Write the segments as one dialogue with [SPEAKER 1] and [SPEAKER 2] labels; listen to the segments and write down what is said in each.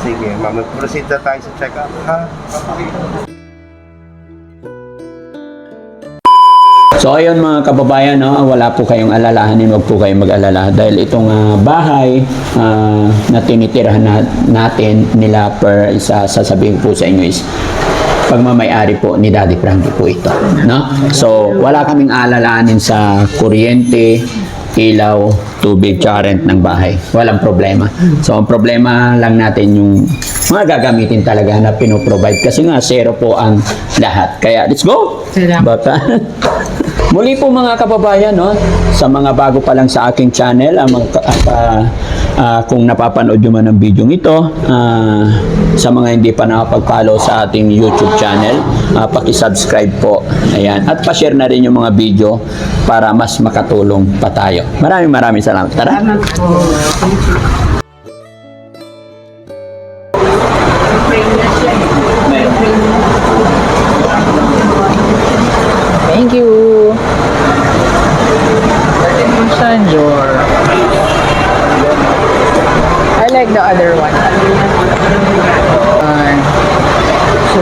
[SPEAKER 1] Sige, mag-proceed na tayo sa check-up, ha?
[SPEAKER 2] So ayun mga kababayan, no, wala po kayong alalahanin, wag po kayong mag-alala dahil itong bahay na tinitirahan natin nila per isa, sasabihin po sa inyo is pagmamay-ari po ni Daddy Frankie po ito, no? So wala kaming alalahanin sa kuryente, ilaw, tubig, tsaka rent ng bahay. Walang problema. So ang problema lang natin yung mga gagamitin talaga na pinoprovide kasi nga zero po ang lahat. Kaya let's go! Baka muli po mga kababayan, no, sa mga bago pa lang sa aking channel, kung napapanood nyo man ang video ito, sa mga hindi pa nakapag-follow sa ating YouTube channel, paki-subscribe po. Ayan. At pa-share na rin yung mga video para mas makatulong pa tayo. Maraming salamat. Tara!
[SPEAKER 3] Thank you. Sanjor. I like the other one. So,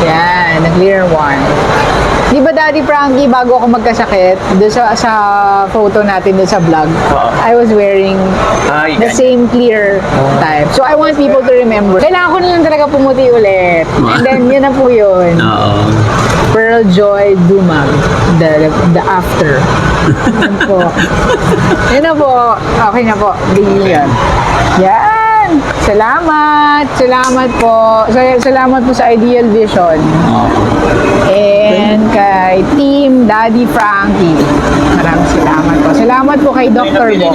[SPEAKER 3] yan, the clear one. Di ba Daddy Frankie, bago ako magkasakit, doon sa photo natin doon sa vlog, I was wearing the same clear type. So I want people to remember. Kailangan ko na lang talaga pumuti ulit. And then, yun na po yun. Pearl Joy Dumag. The after. Yun po. Yun na po. Okay na po. Bigil yan. Yan. Salamat. Salamat po. Salamat po sa Ideal Vision. And kay Team Daddy Frankie. Maraming salamat po. Salamat po kay Dr. Bo.